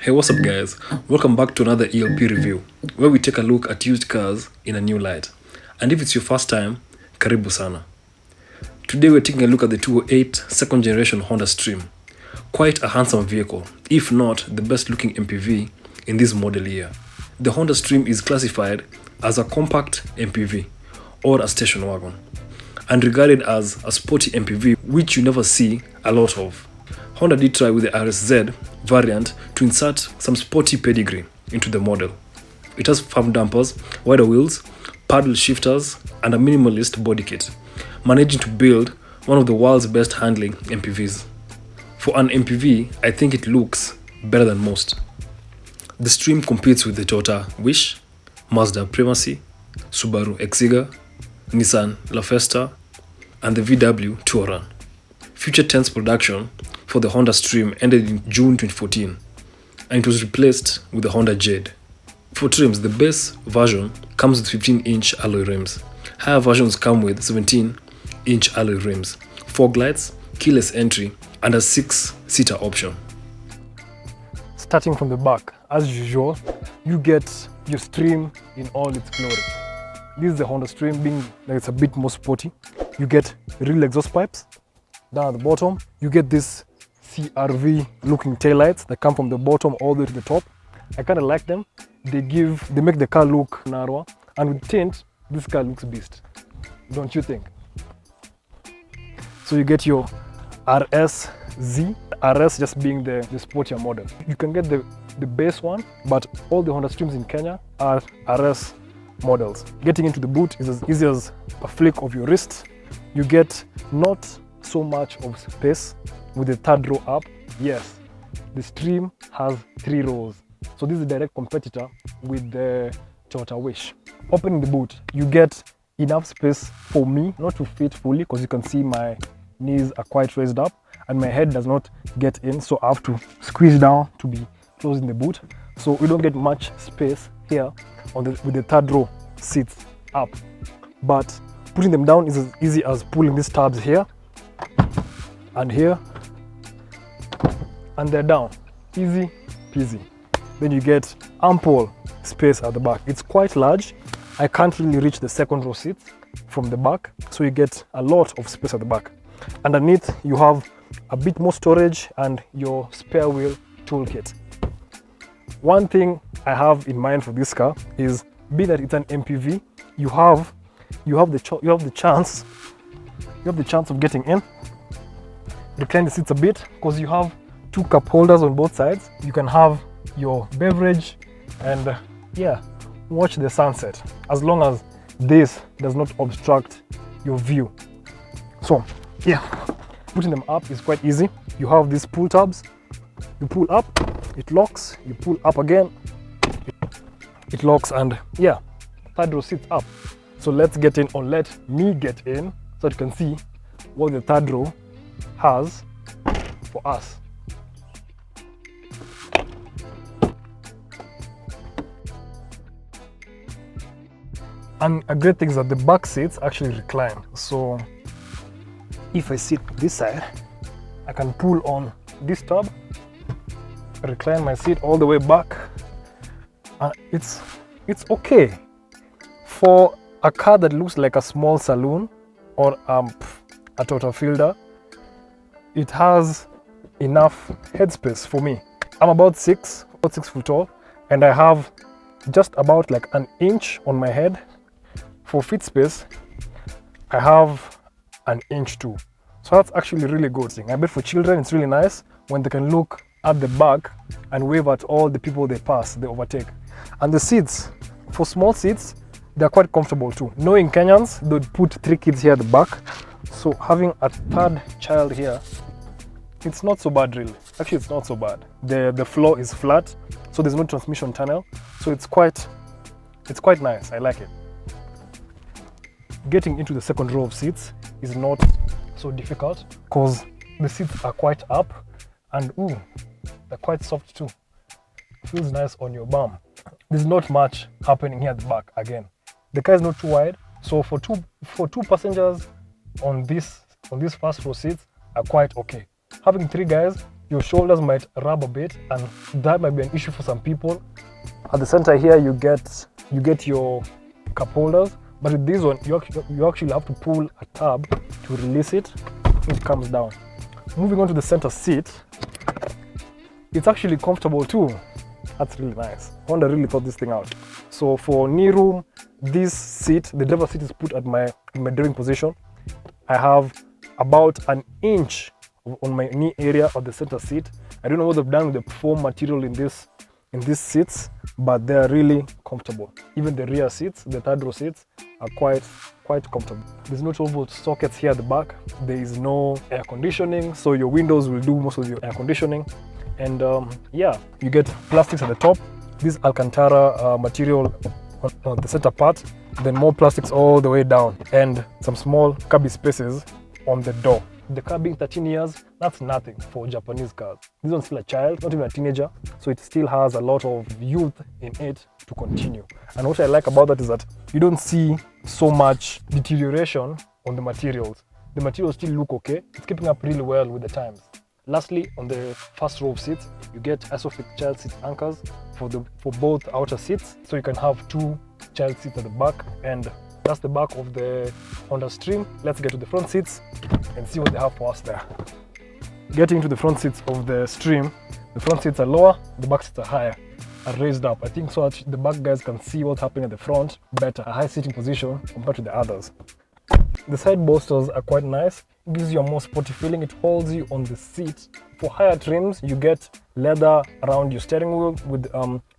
Hey, what's up guys? Welcome back to another El.P review, where we take a look at used cars in a new light. And if it's your first time, karibu sana. Today we're taking a look at the 2008 second generation Honda Stream. Quite a handsome vehicle, if not the best looking MPV in this model year. The Honda Stream is classified as a compact MPV or a station wagon, and regarded as a sporty MPV which you never see a lot of. Honda did try with the RSZ variant to insert some sporty pedigree into the model. It has firm dampers, wider wheels, paddle shifters, and a minimalist body kit, managing to build one of the world's best handling MPVs. For an MPV, I think it looks better than most. The Stream competes with the Toyota Wish, Mazda Primacy, Subaru Exiga, Nissan La Festa, and the VW Touran. Future Tense production for the Honda Stream ended in June 2014, and it was replaced with the Honda Jade. For trims, the base version comes with 15-inch alloy rims. Higher versions come with 17-inch alloy rims, fog lights, keyless entry, and a 6-seater option. Starting from the back, as usual, you get your Stream in all its glory. This is the Honda Stream, being like it's a bit more sporty. You get real exhaust pipes. Down at the bottom, you get this CRV looking taillights that come from the bottom all the way to the top. I kind of like them. They make the car look narrower, and with tint, this car looks beast. Don't you think? So you get your RSZ, RS just being the sportier model. You can get the base one, but all the Honda Streams in Kenya are RS models. Getting into the boot is as easy as a flick of your wrist. You get not so much of space with the third row up. Yes, the Stream has 3 rows, so this is a direct competitor with the Toyota Wish. Opening the boot, you get enough space for me not to fit fully, because you can see my knees are quite raised up and my head does not get in, so I have to squeeze down to be closing the boot. So we don't get much space here with the third row seats up, but putting them down is as easy as pulling these tabs here and here, and they're down. Easy peasy. Then you get ample space at the back. It's quite large. I can't really reach the second row seats from the back, so you get a lot of space at the back. Underneath, you have a bit more storage and your spare wheel toolkit. One thing I have in mind for this car is, being that it's an MPV, you have the chance of getting in. Recline the seats a bit, because you have 2 cup holders on both sides. You can have your beverage and watch the sunset, as long as this does not obstruct your view. So putting them up is quite easy. You have these pull tabs. You pull up, it locks. You pull up again, it locks, and third row seats up. So let's get in, or let me get in, so you can see what the third row has for us. And a great thing is that the back seats actually recline. So if I sit this side, I can pull on this tab, recline my seat all the way back. It's okay for a car that looks like a small saloon or a Toyota Fielder. It has enough headspace for me. I'm about 6 foot tall, and I have just about like an inch on my head. For fit space, I have an inch too. So that's actually a really good thing. I bet for children it's really nice when they can look at the back and wave at all the people they pass, they overtake. And the seats, for small seats, they're quite comfortable too. Knowing Kenyans, they'd put 3 kids here at the back. So having a third child here, it's not so bad really. Actually, it's not so bad. The floor is flat, so there's no transmission tunnel. So it's quite nice. I like it. Getting into the second row of seats is not so difficult, because the seats are quite up, and they're quite soft too. Feels nice on your bum. There's not much happening here at the back. Again, the car is not too wide, so for two passengers on these first row seats are quite okay. Having 3 guys, your shoulders might rub a bit, and that might be an issue for some people. At the center here, you get your cup holders, but with this one, you actually have to pull a tab to release it. It comes down. Moving on to the center seat, it's actually comfortable too. That's really nice. Honda really thought this thing out. So for knee room, this seat, the driver's seat, is put at in my driving position. I have about an inch on my knee area of the center seat. I don't know what they've done with the foam material in these seats, but they're really comfortable. Even the rear seats, the third row seats, are quite comfortable. There's no 12-volt sockets here at the back. There is no air conditioning, so your windows will do most of your air conditioning. And yeah, you get plastics at the top, this Alcantara material on the center part, then more plastics all the way down, and some small cubby spaces on the door. The car being 13 years, that's nothing for Japanese cars. This one's still a child, not even a teenager, so it still has a lot of youth in it to continue. And what I like about that is that you don't see so much deterioration on the materials. The materials still look okay. It's keeping up really well with the times. Lastly, on the first row of seats, you get Isofix child seat anchors for both outer seats, so you can have 2 child seats at the back, and that's the back of the Honda Stream. Let's get to the front seats and see what they have for us there. Getting to the front seats of the Stream, the front seats are lower, the back seats are higher, are raised up. I think so that the back guys can see what's happening at the front better, a high seating position compared to the others. The side bolsters are quite nice. It gives you a more sporty feeling. It holds you on the seat. For higher trims, you get leather around your steering wheel with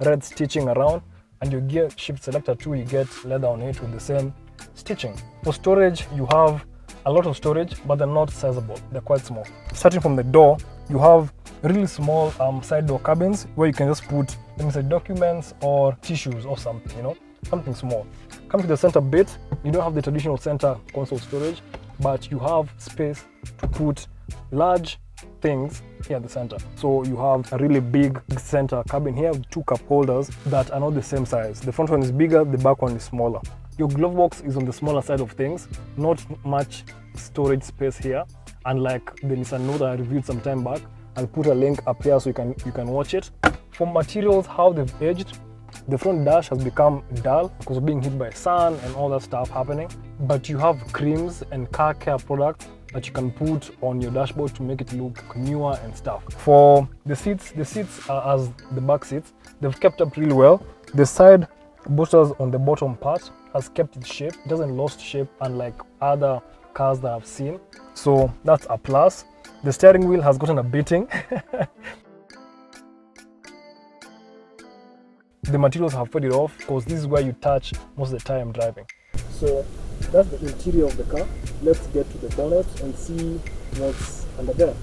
red stitching around, and your gear shift selector too, you get leather on it with the same stitching. For storage, you have a lot of storage, but they're not sizable. They're quite small. Starting from the door, you have really small side door cabins where you can just put, let me say, documents or tissues or something, you know, something small. Come to the center bit, you don't have the traditional center console storage, but you have space to put large things here at the center. So you have a really big center cabin here with 2 cup holders that are not the same size. The front one is bigger, the back one is smaller. Your glove box is on the smaller side of things, not much storage space here, unlike the Nissan Note that I reviewed some time back. I'll put a link up here so you can watch it. For materials, how they've aged, the front dash has become dull because of being hit by sun and all that stuff happening, but you have creams and car care products that you can put on your dashboard to make it look newer and stuff. For the seats are as the back seats, they've kept up really well. The side bolsters on the bottom part has kept its shape. It doesn't lost shape unlike other cars that I've seen, so that's a plus. The steering wheel has gotten a beating. The materials have faded off because this is where you touch most of the time driving. So that's the interior of the car. Let's get to the bonnet and see what's under there.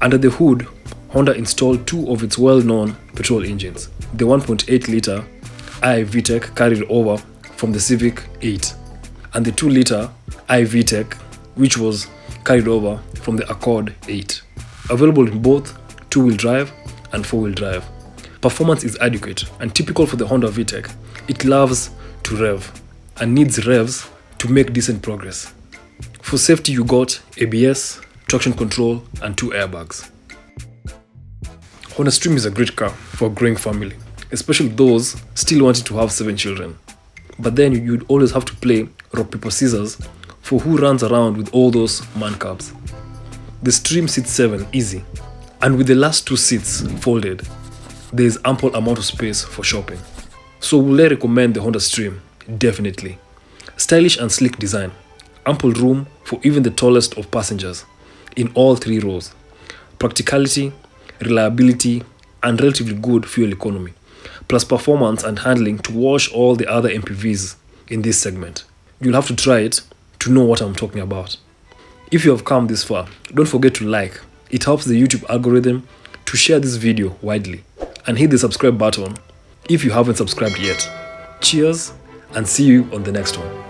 Under the hood, Honda installed 2 of its well-known petrol engines. The 1.8-litre iVTEC carried over from the Civic 8, and the 2-litre iVTEC, which was carried over from the Accord 8. Available in both 2-wheel drive and 4-wheel drive. Performance is adequate and typical for the Honda VTEC. It loves to rev and needs revs to make decent progress. For safety, you got ABS, traction control, and 2 airbags. Honda Stream is a great car for a growing family, especially those still wanting to have 7 children. But then you'd always have to play rock, paper, scissors for who runs around with all those man cubs. The Stream sits 7 easy, and with the last 2 seats folded, there is ample amount of space for shopping. So will I recommend the Honda Stream? Definitely. Stylish and sleek design, ample room for even the tallest of passengers in all 3 rows, practicality, reliability, and relatively good fuel economy, plus performance and handling to wash all the other MPVs in this segment. You'll have to try it to know what I'm talking about. If you have come this far, don't forget to like. It helps the YouTube algorithm to share this video widely, and hit the subscribe button if you haven't subscribed yet. Cheers, and see you on the next one.